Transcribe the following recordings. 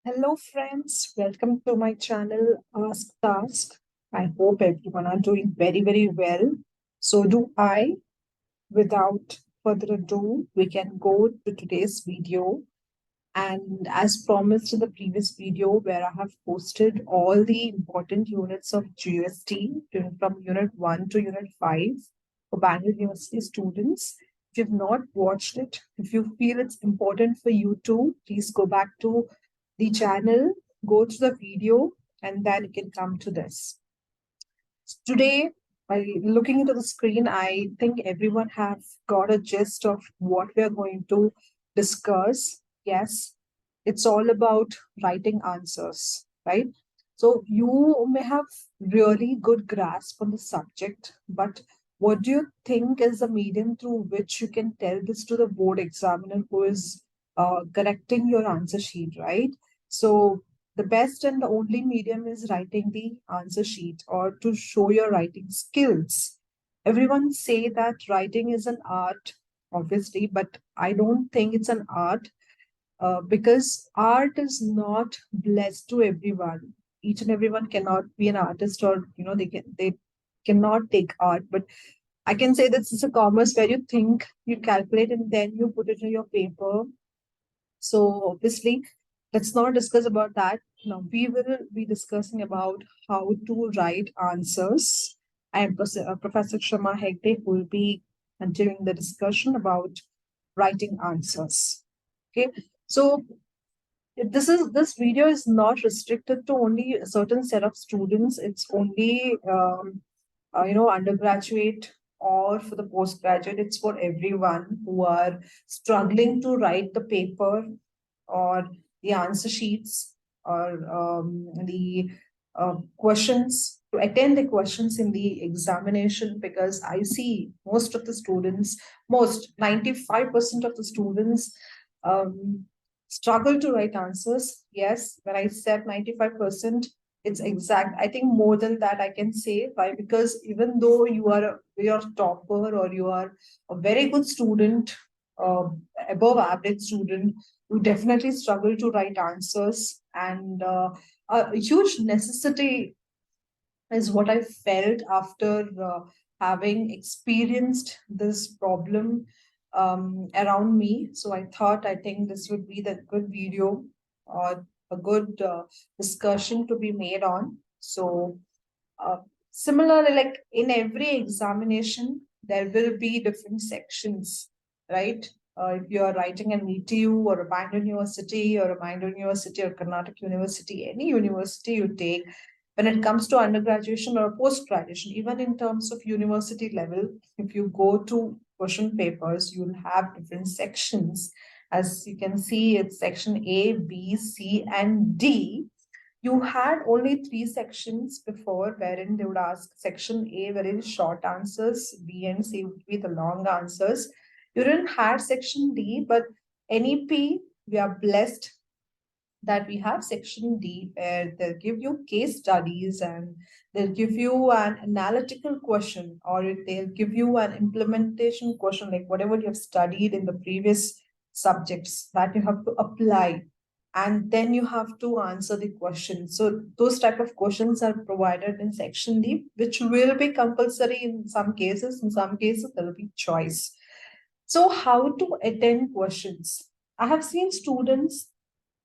Hello, friends. Welcome to my channel, Ask Task. I hope everyone are doing very, very well. So do I. Without further ado, we can go to today's video. And as promised in the previous video, where I have posted all the important units of GST from Unit 1 to Unit 5 for Bangalore University students. If you've not watched it, if you feel it's important for you to, please go back to the channel, go to the video, and then you can come to this. Today, by looking into the screen, I think everyone have got a gist of what we are going to discuss. Yes, it's all about writing answers, right? So you may have really good grasp on the subject, but what do you think is the medium through which you can tell this to the board examiner who is correcting your answer sheet, right? So the best and the only medium is writing the answer sheet or to show your writing skills. Everyone say that writing is an art, obviously, but I don't think it's an art because art is not blessed to everyone. Each and everyone cannot be an artist, or they cannot take art. But I can say this is a commerce where you think, you calculate, and then you put it in your paper. So obviously, let's not discuss about that. Now we will be discussing about how to write answers. I am Professor Shama Hegde who will be continuing the discussion about writing answers. Okay, so this video is not restricted to only a certain set of students. It's only undergraduate or for the postgraduate. It's for everyone who are struggling to write the paper or the answer sheets or the questions, to attend the questions in the examination, because I see most of the students, most 95% of the students um, struggle to write answers. Yes, when I said 95%, it's exact. I think more than that I can say. Why? Because even though you're topper or you are a very good student, uh, above average student, you definitely struggle to write answers. And a huge necessity is what I felt after having experienced this problem around me. So I think this would be the good video or a good discussion to be made on. So uh, similarly, like in every examination, there will be different sections, right? If you are writing an ETU or a Bangalore University or a Bangalore University or Karnataka University, any university you take, when it comes to undergraduation or post graduation, even in terms of university level, if you go to question papers, you'll have different sections. As you can see, it's section A, B, C, and D. You had only three sections before, wherein they would ask section A very short answers, B and C would be the long answers. You didn't have section D, but NEP, we are blessed that we have section D, where they'll give you case studies and they'll give you an analytical question, or they'll give you an implementation question, like whatever you have studied in the previous subjects that you have to apply, and then you have to answer the question. So those type of questions are provided in section D, which will be compulsory in some cases. In some cases, there will be choice. So how to attend questions? I have seen students,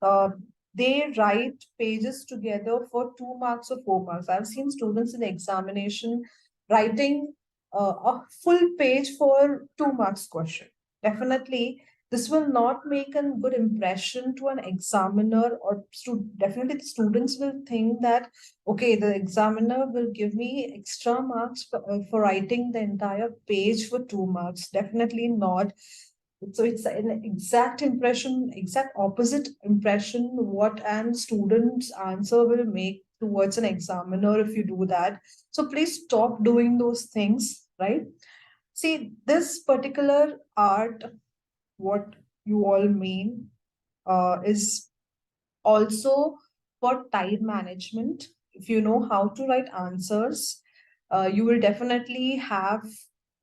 uh, they write pages together for 2 marks or 4 marks. I've seen students in examination writing a full page for 2 marks question. Definitely, this will not make a good impression to an examiner, or definitely the students will think that, okay, the examiner will give me extra marks for writing the entire page for 2 marks. Definitely not. So it's an exact impression, exact opposite impression what an student's answer will make towards an examiner if you do that. So please stop doing those things, right? See, this particular art, what you all mean, is also for time management. If you know how to write answers, you will definitely have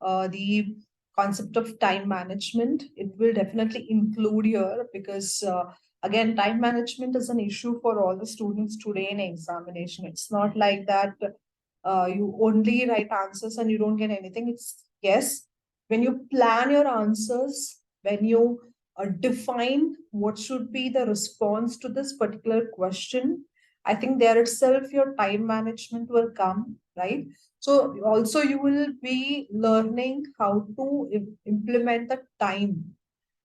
the concept of time management. It will definitely include here, because Again, time management is an issue for all the students today in examination. It's not like that you only write answers and you don't get anything. It's yes, when you plan your answers, when you define what should be the response to this particular question, I think there itself your time management will come, right? So also you will be learning how to implement the time,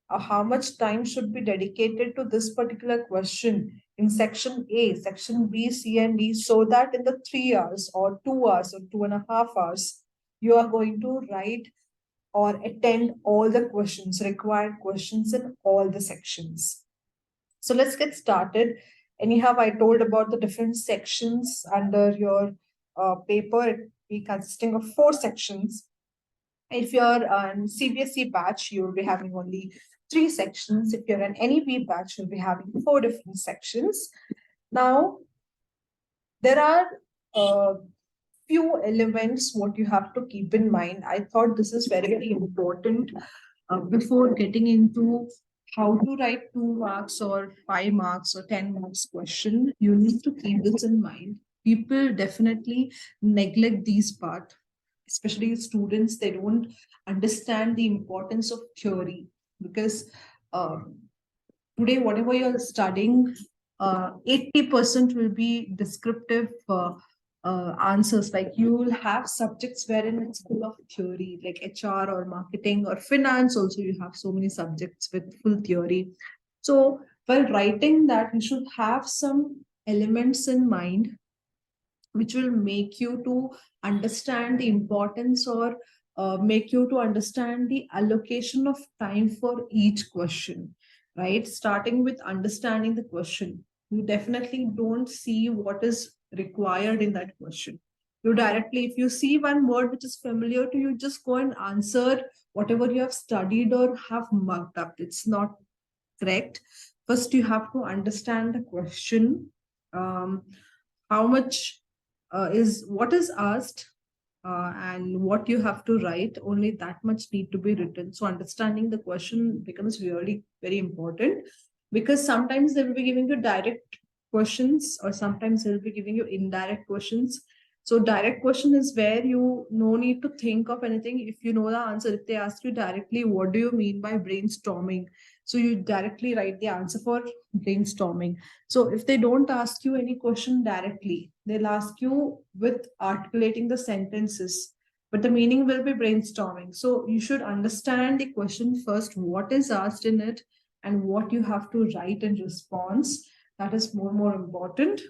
how much time should be dedicated to this particular question in section A, section B, C, and D, so that in the 3 hours or 2 hours or 2.5 hours, you are going to write or attend all the questions, required questions in all the sections. So let's get started. Anyhow, I told about the different sections under your paper. It be consisting of 4 sections. If you're on CBSE batch, you'll be having only 3 sections. If you're an NEP batch, you'll be having 4 different sections. Now, there are few elements what you have to keep in mind. I thought this is very, very important before getting into how to write 2 marks or 5 marks or 10 marks question. You need to keep this in mind. People definitely neglect these part, especially students. They don't understand the importance of theory because today whatever you're studying, 80% will be descriptive answers. Like you will have subjects wherein it's full of theory, like HR or marketing or finance. Also, you have so many subjects with full theory. So while writing that, you should have some elements in mind which will make you to understand the importance or make you to understand the allocation of time for each question, right? Starting with understanding the question, you definitely don't see what is required in that question. You directly, if you see one word which is familiar to you, just go and answer whatever you have studied or have marked up. It's not correct. First, you have to understand the question. How much is what is asked, and what you have to write, only that much need to be written. So understanding the question becomes really very important, because sometimes they will be giving you direct questions or sometimes they'll be giving you indirect questions. So direct question is where you no need to think of anything. If you know the answer, if they ask you directly, what do you mean by brainstorming? So you directly write the answer for brainstorming. So if they don't ask you any question directly, they'll ask you with articulating the sentences, but the meaning will be brainstorming. So you should understand the question first, what is asked in it, and what you have to write in response. That is more important.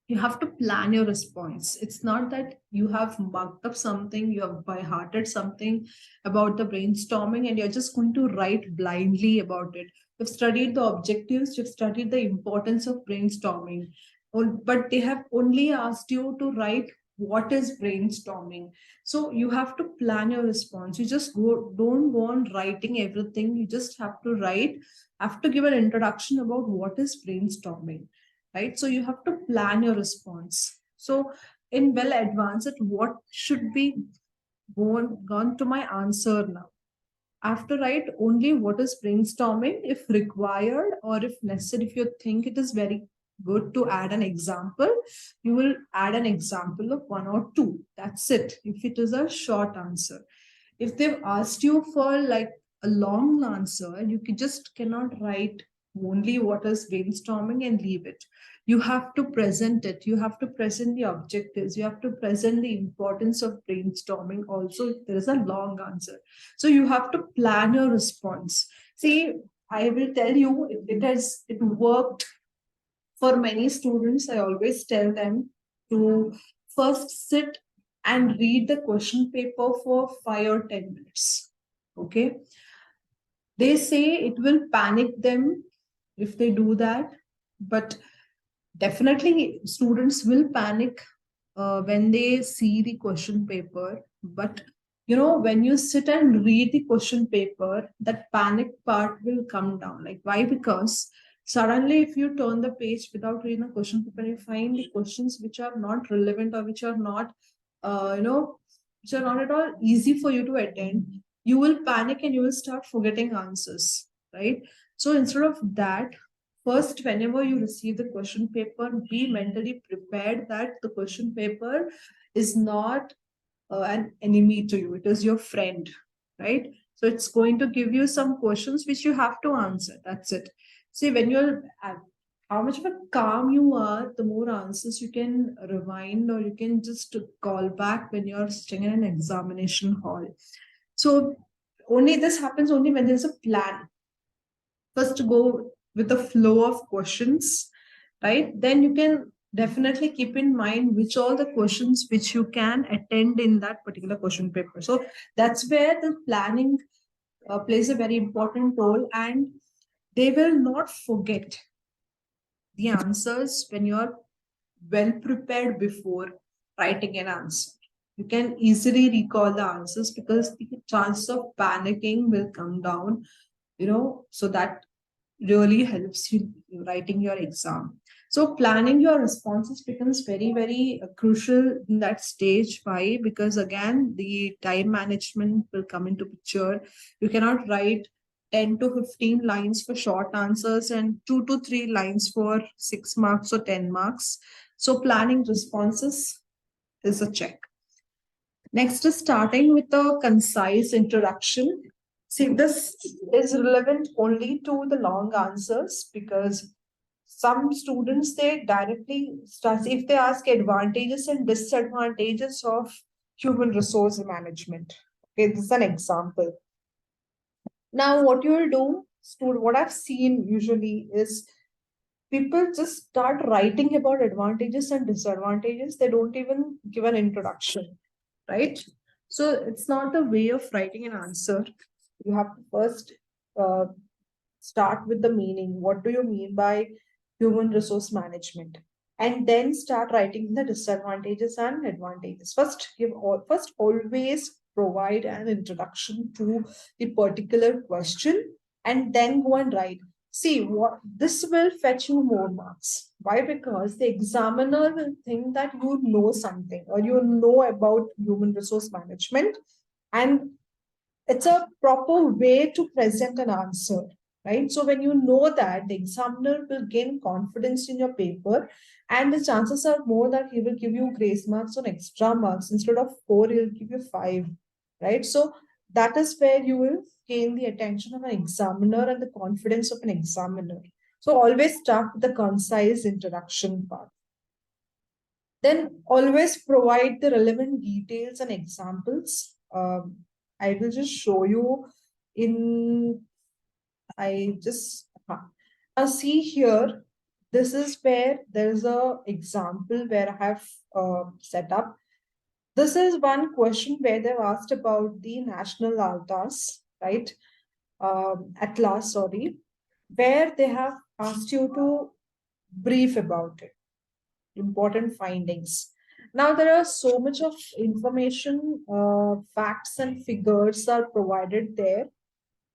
You have to plan your response. It's not that you have marked up something, you have by hearted something about the brainstorming, and you're just going to write blindly about it. You've studied the objectives, you've studied the importance of brainstorming, but they have only asked you to write what is brainstorming. So you have to plan your response. You just don't go on writing everything. You just have to give an introduction about what is brainstorming, right? So you have to plan your response. So in well advanced, what should be gone to my answer now? I have to write only what is brainstorming if required, or if necessary, if you think it is very good to add an example, you will add an example of 1 or 2. That's it. If it is a short answer. If they've asked you for like a long answer, you just cannot write only what is brainstorming and leave it. You have to present it. You have to present the objectives. You have to present the importance of brainstorming also if there is a long answer. So you have to plan your response. See, I will tell you, it worked for many students. I always tell them to first sit and read the question paper for 5 or 10 minutes. Okay. They say it will panic them if they do that, but definitely students will panic when they see the question paper. But when you sit and read the question paper, that panic part will come down. Like, why? Because suddenly if you turn the page without reading the question paper, you find the questions which are not relevant, or which are not which are not at all easy for you to attend, you will panic and you will start forgetting answers, right? So instead of that, first, whenever you receive the question paper, be mentally prepared that the question paper is not an enemy to you, it is your friend, right? So it's going to give you some questions which you have to answer. That's it. See, when you're how much of a calm you are, the more answers you can rewind or you can just call back when you're sitting in an examination hall. So only this happens only when there's a plan. First, go with the flow of questions, right? Then you can definitely keep in mind which all the questions which you can attend in that particular question paper. So that's where the planning plays a very important role, and they will not forget the answers when you're well prepared before writing an answer. You can easily recall the answers because the chance of panicking will come down, so that really helps you writing your exam. So planning your responses becomes very, very crucial in that stage. Why? Because again, the time management will come into picture. You cannot write 10 to 15 lines for short answers and 2 to 3 lines for 6 marks or 10 marks. So planning responses is a check. Next is starting with a concise introduction. See, this is relevant only to the long answers because some students they directly start if they ask advantages and disadvantages of human resource management. Okay, this is an example. Now, what you will do, student, what I've seen usually is people just start writing about advantages and disadvantages. They don't even give an introduction, right? So it's not the way of writing an answer. You have to first uh, start with the meaning. What do you mean by human resource management? And then start writing the disadvantages and advantages. First always provide an introduction to the particular question, and then go and write. See, what this will fetch you more marks. Why? Because the examiner will think that you know something or you know about human resource management, and it's a proper way to present an answer, right? So when you know that, the examiner will gain confidence in your paper, and the chances are more that he will give you grace marks or extra marks. Instead of 4, he'll give you 5, right? So that is where you will gain the attention of an examiner and the confidence of an examiner. So always start with the concise introduction part. Then always provide the relevant details and examples. I will just show you in, I just, now see here, this is where there is a example where I have set up. This is one question where they've asked about the national altars, right? Atlas, sorry, where they have asked you to brief about it, important findings. Now there are so much of information, facts and figures are provided there.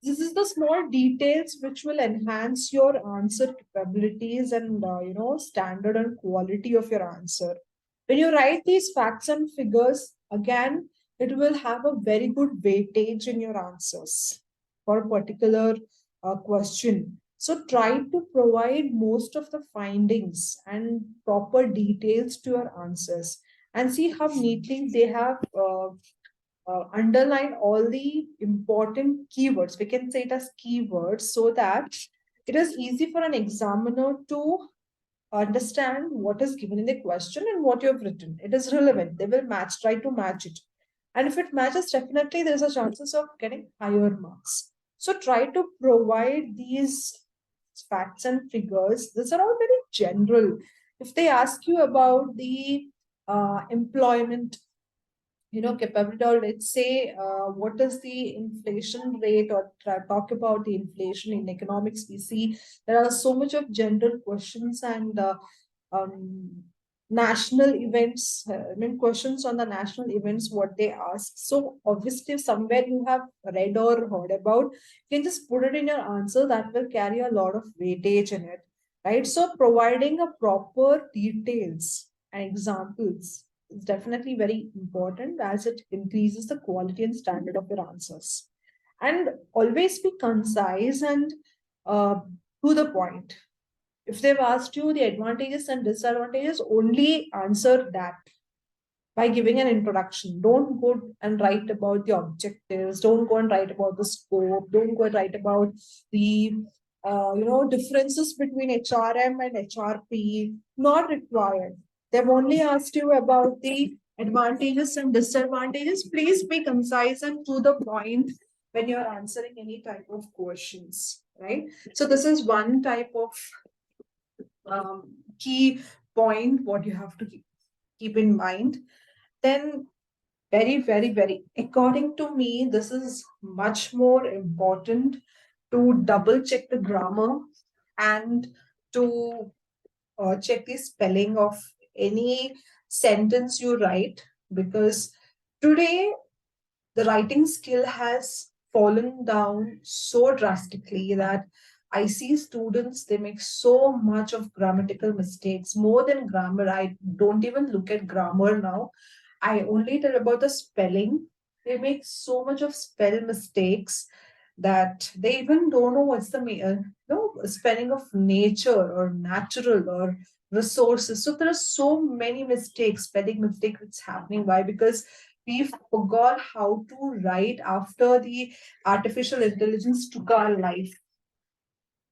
This is the small details which will enhance your answer capabilities and standard and quality of your answer. When you write these facts and figures, again, it will have a very good weightage in your answers for a particular question. So try to provide most of the findings and proper details to your answers, and see how neatly they have underline all the important keywords. We can say it as keywords so that it is easy for an examiner to understand what is given in the question and what you have written. It is relevant. They will match, try to match it. And if it matches, definitely there's a chances of getting higher marks. So try to provide these facts and figures. These are all very general. If they ask you about the employment capability, or let's say what is the inflation rate, or talk about the inflation in economics, we see there are so much of general questions and um, national events, questions on the national events, what they ask. So obviously somewhere you have read or heard about, you can just put it in your answer. That will carry a lot of weightage in it, right? So providing a proper details and examples is definitely very important, as it increases the quality and standard of your answers. And always be concise and uh, to the point. If they've asked you the advantages and disadvantages, only answer that by giving an introduction. Don't go and write about the objectives. Don't go and write about the scope. Don't go and write about the differences between HRM and HRP. Not required. They've only asked you about the advantages and disadvantages. Please be concise and to the point when you're answering any type of questions, right? So this is one type of key point what you have to keep in mind. Then very, very, very, according to me, this is much more important to double check the grammar and to check the spelling of any sentence you write, because today the writing skill has fallen down so drastically that I see students, they make so much of grammatical mistakes, more than grammar. I don't even look at grammar now. I only tell about the spelling. They make so much of spell mistakes that they even don't know what's the spelling of nature or natural or resources. So there are so many mistakes, spelling mistakes that's happening. Why? Because we forgot how to write after the artificial intelligence took our life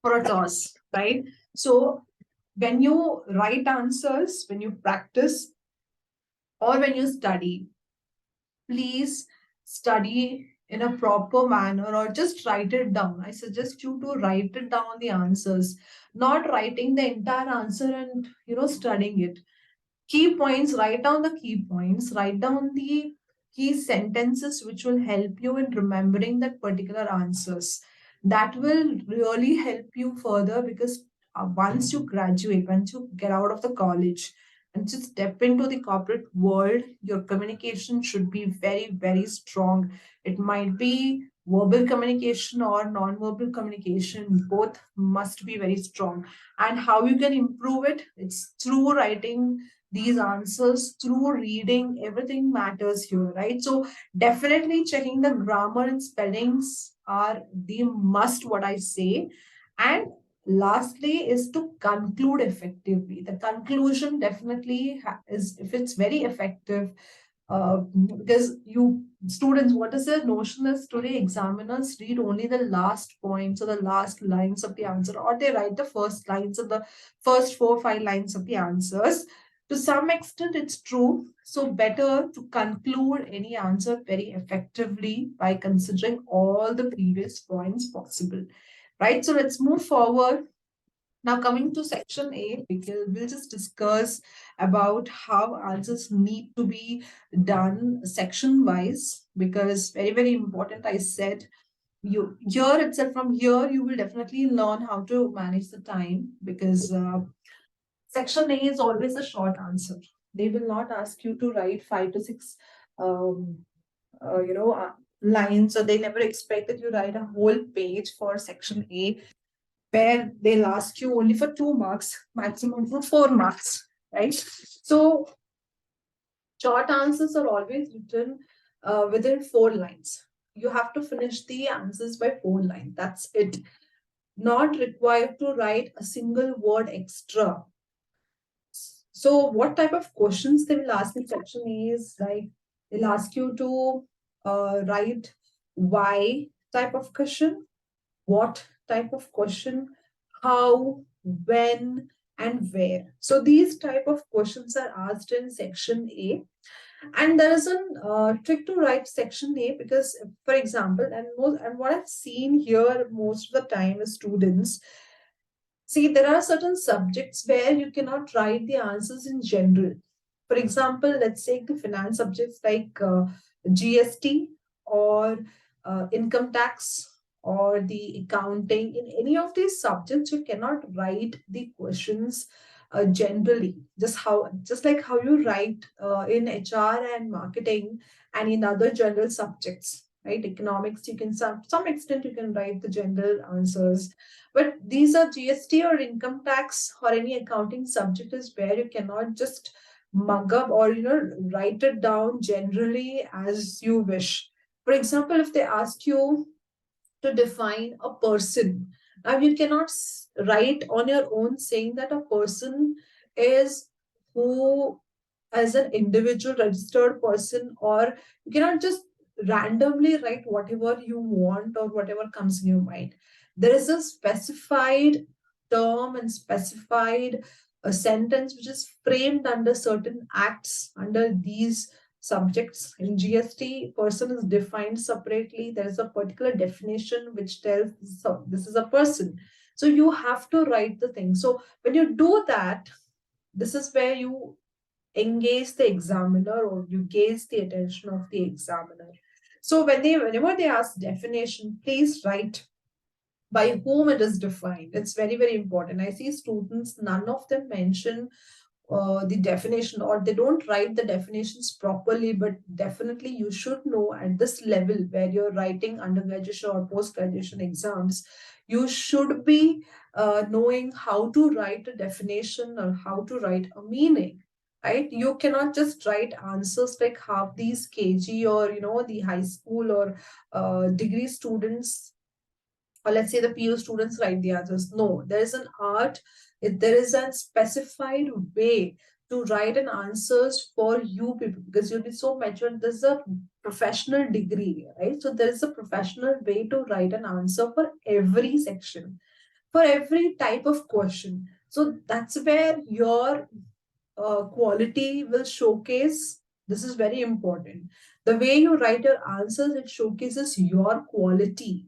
for a toss, right? So when you write answers, when you practice, or when you study, please study in a proper manner or just write it down. I suggest you to write it down the answers, not writing the entire answer and studying it. Key points, write down the key points, write down the key sentences which will help you in remembering that particular answers. That will really help you further, because once you graduate, once you get out of the college and just step into the corporate world, your communication should be very, very strong. It might be verbal communication or non-verbal communication, both must be very strong. And how you can improve it, it's through writing these answers, through reading. Everything matters here, right? So definitely checking the grammar and spellings are the must, what I say. And lastly is to conclude effectively. The conclusion definitely is, if it's very effective, because you students, what is the notion is today examiners read only the last points or the last lines of the answer, or they write the first lines of the first 4 or 5 lines of the answers. To some extent it's true, so better to conclude any answer very effectively by considering all the previous points possible, right? So let's move forward. Now, coming to section A, we'll just discuss about how answers need to be done section wise, because very, very important. I said you here itself, from here, you will definitely learn how to manage the time, because section A is always a short answer. They will not ask you to write 5 to 6 um, lines, or they never expect that you write a whole page for section A, where they'll ask you only for 2 marks, maximum for 4 marks, right? So short answers are always written within 4 lines. You have to finish the answers by 4 lines. That's it. Not required to write a single word extra. So what type of questions they will ask in section A is like, they'll ask you to write why type of question, what type of question, how, when, and where. So these type of questions are asked in section A. And there is a trick to write section A, because, for example, and what I've seen here most of the time is students. See, there are certain subjects where you cannot write the answers in general. For example, let's take the finance subjects like GST or income tax or the accounting. In any of these subjects, you cannot write the questions generally. Just like how you write in HR and marketing and in other general subjects, right? Economics, you can some extent you can write the general answers, but these are GST or income tax or any accounting subject is where you cannot just mug up or write it down generally as you wish. For example, if they ask you to define a person, Now, you cannot write on your own saying that a person is who, as an individual registered person, or you cannot just randomly write whatever you want or whatever comes in your mind. There is a specified term and specified a sentence which is framed under certain acts under these subjects. In GST, person is defined separately. There is a particular definition which tells so this is a person. So you have to write the thing. So when you do that, this is where you engage the examiner or you gaze the attention of the examiner. So whenever they ask definition, please write by whom it is defined. It's very, very important. I see students, none of them mention the definition, or they don't write the definitions properly, but definitely you should know at this level where you're writing undergraduate or post-graduation exams, you should be knowing how to write a definition or how to write a meaning. Right, you cannot just write answers like half these KG or the high school or degree students, or let's say the PU students write the answers. No, there is an art, there is a specified way to write an answers for you people, because you'll be so mature. This is a professional degree, right? So there is a professional way to write an answer for every section, for every type of question. So that's where your quality will showcase. This is very important. The way you write your answers, it showcases your quality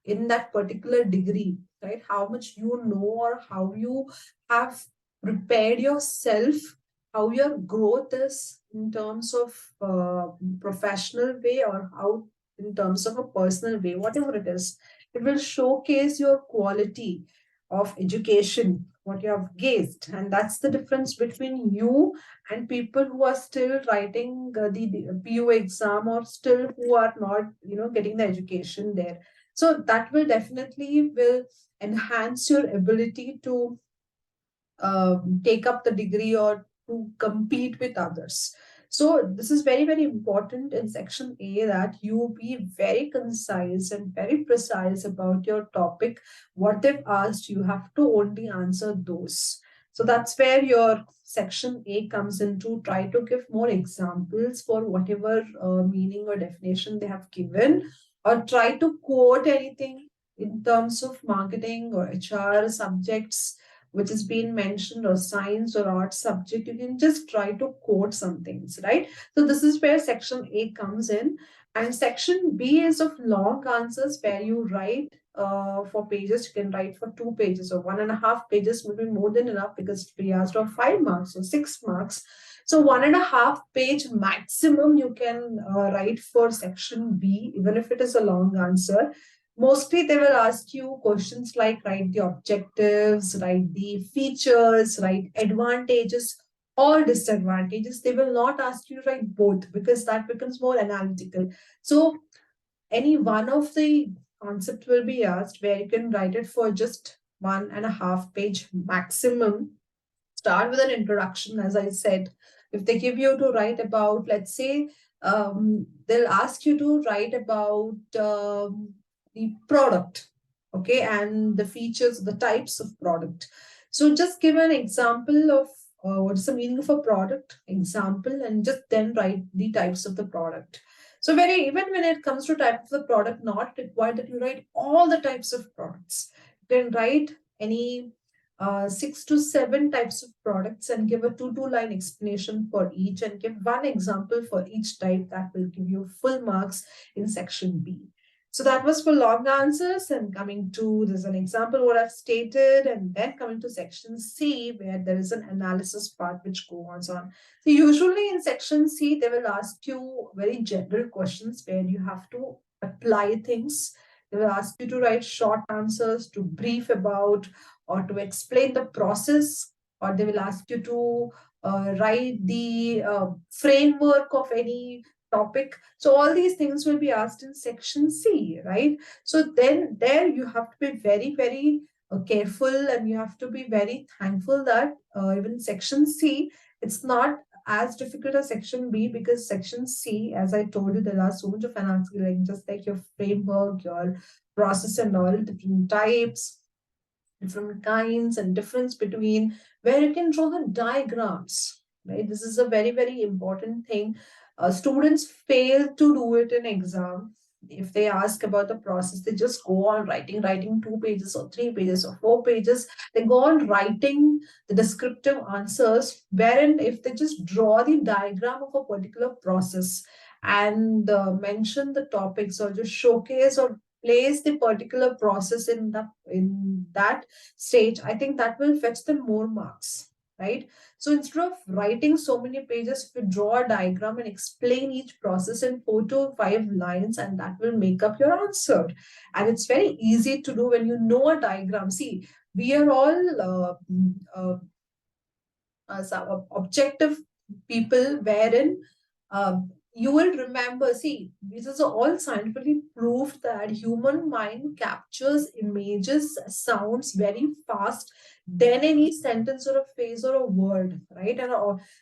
in that particular degree, right? How much you know, or how you have prepared yourself, how your growth is in terms of professional way, or how in terms of a personal way, whatever it is, it will showcase your quality of education, what you have gauged. And that's the difference between you and people who are still writing the PU exam, or still who are not, getting the education there. So that will definitely will enhance your ability to take up the degree or to compete with others. So this is very, very important in section A, that you be very concise and very precise about your topic. What they've asked, you have to only answer those. So that's where your section A comes into. Try to give more examples for whatever meaning or definition they have given, or try to quote anything in terms of marketing or HR subjects which is being mentioned, or science or art subject. You can just try to quote some things, right? So this is where section A comes in. And section B is of long answers, where you write for pages. You can write for 2 pages, or 1.5 pages will be more than enough, because it will be asked of 5 marks or 6 marks. So 1.5 page maximum you can write for section B, even if it is a long answer. Mostly they will ask you questions like write the objectives, write the features, write advantages or disadvantages. They will not ask you to write both, because that becomes more analytical. So any one of the concept will be asked, where you can write it for just 1.5 page maximum. Start with an introduction, as I said. If they give you to write about, let's say, they'll ask you to write about the product, okay, and the features, the types of product. So just give an example of what is the meaning of a product, example, and just then write the types of the product. So very, even when it comes to type of the product, not required that you write all the types of products. You can write any 6 to 7 types of products and give a two-line explanation for each, and give one example for each type. That will give you full marks in section B. So that was for long answers. And coming to, there's an example what I've stated, and then coming to section C, where there is an analysis part which goes on. So usually in section C, they will ask you very general questions where you have to apply things. They will ask you to write short answers, to brief about, or to explain the process, or they will ask you to write the framework of any topic. So all these things will be asked in section C, right? So then there you have to be very, very careful, and you have to be very thankful that even section C, it's not as difficult as section B, because section C, as I told you, there are so much of analysis, like just like your framework, your process and all different types, different kinds and difference between where you can draw the diagrams, right? This is a very, very important thing. Students fail to do it in exam. If they ask about the process, they just go on writing 2 pages or 3 pages or 4 pages. They go on writing the descriptive answers, wherein if they just draw the diagram of a particular process and mention the topics or just showcase or place the particular process in that stage, I think that will fetch them more marks, right? So instead of writing so many pages, if you draw a diagram and explain each process in 4 to 5 lines, and that will make up your answer. And it's very easy to do when you know a diagram. See, we are all some objective people, wherein you will remember, see, this is all scientifically proved that human mind captures images, sounds very fast than any sentence or a phrase or a word, right? And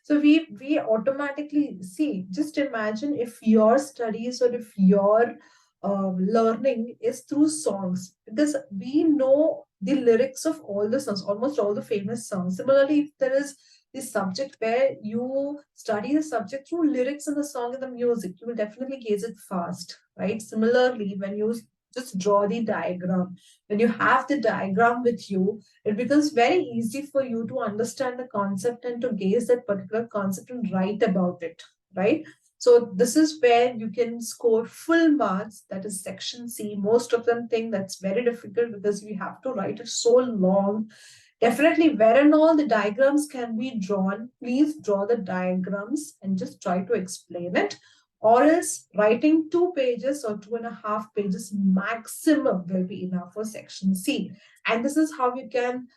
so we automatically see, just imagine if your studies or if your learning is through songs, because we know the lyrics of all the songs, almost all the famous songs. Similarly, if there is this subject where you study the subject through lyrics in the song and the music, you will definitely gaze it fast, right? Similarly, when you just draw the diagram, when you have the diagram with you, it becomes very easy for you to understand the concept and to gaze that particular concept and write about it, right? So this is where you can score full marks. That is section C. Most of them think that's very difficult because we have to write it so long. Definitely, where and all the diagrams can be drawn, please draw the diagrams and just try to explain it. Or else, writing 2 pages or 2.5 pages maximum will be enough for section C. And this is how you can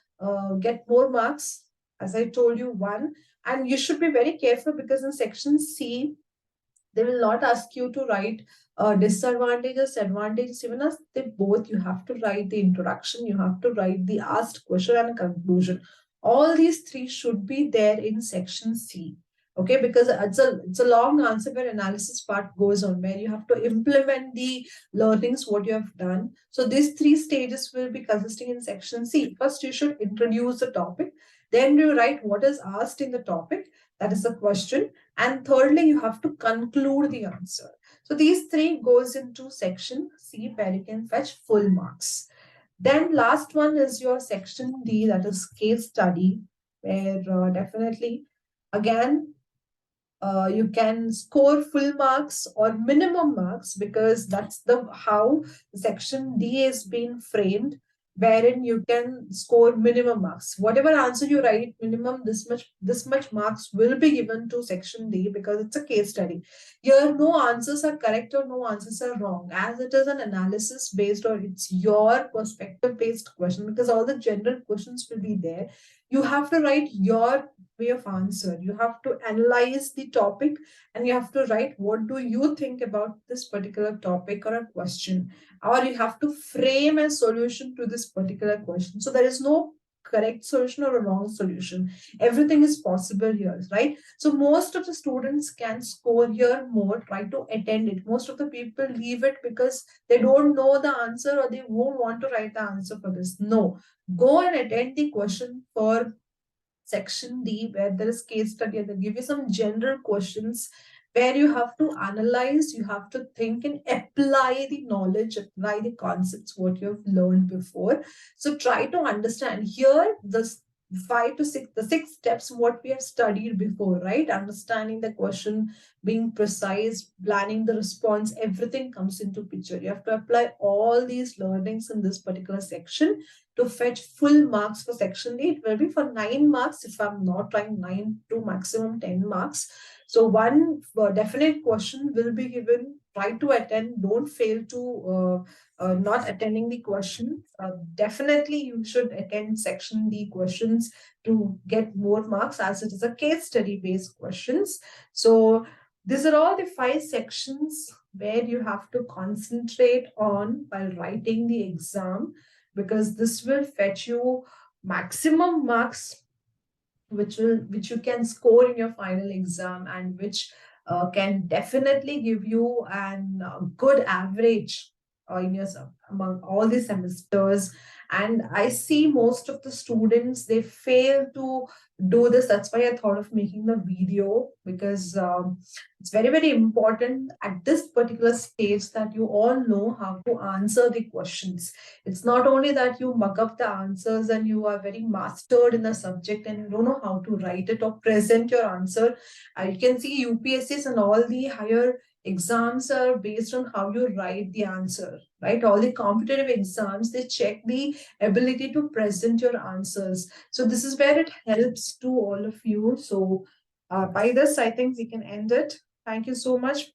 get more marks. As I told you, one. And you should be very careful because in section C, they will not ask you to write disadvantages, advantages, even as they both. You have to write the introduction, you have to write the asked question and conclusion. All these three should be there in section C. Okay, because it's a long answer where analysis part goes on, where you have to implement the learnings what you have done. So these three stages will be consisting in section C. First, you should introduce the topic. Then you write what is asked in the topic. That is the question, and thirdly, you have to conclude the answer. So these three goes into section C where you can fetch full marks. Then last one is your section D, that is case study, where definitely again you can score full marks or minimum marks, because that's the how section D is being framed, wherein you can score minimum marks. Whatever answer you write, minimum this much marks will be given to section D, because it's a case study. Here no answers are correct or no answers are wrong, as it is an analysis based, or it's your perspective based question, because all the general questions will be there. You have to write your way of answer. You have to analyze the topic and you have to write what do you think about this particular topic or a question, or you have to frame a solution to this particular question. So there is no correct solution or a wrong solution. Everything is possible here, right? So most of the students can score here more. Try to attend it. Most of the people leave it because they don't know the answer or they won't want to write the answer for this. No, go and attend the question for section D, where there is case study, and they give you some general questions where you have to analyze, you have to think and apply the knowledge, apply the concepts what you have learned before. So try to understand here the 5 to 6, the 6 steps what we have studied before, right? Understanding the question, being precise, planning the response, everything comes into picture. You have to apply all these learnings in this particular section to fetch full marks for section D. It will be for 9 marks if I'm not trying 9 to maximum 10 marks. So one definite question will be given. Try to attend. Don't fail to not attending the question. Definitely, you should attend section D questions to get more marks, as it is a case study based questions. So these are all the 5 sections where you have to concentrate on while writing the exam, because this will fetch you maximum marks, which you can score in your final exam, and which can definitely give you an good average in your among all the semesters, And I see most of the students, they fail to do this. That's why I thought of making the video, because it's very, very important at this particular stage that you all know how to answer the questions. It's not only that you mug up the answers and you are very mastered in the subject and you don't know how to write it or present your answer. I can see UPSCs and all the higher exams are based on how you write the answer, right? All the competitive exams, they check the ability to present your answers. So this is where it helps to all of you. So by this, I think we can end it. Thank you so much.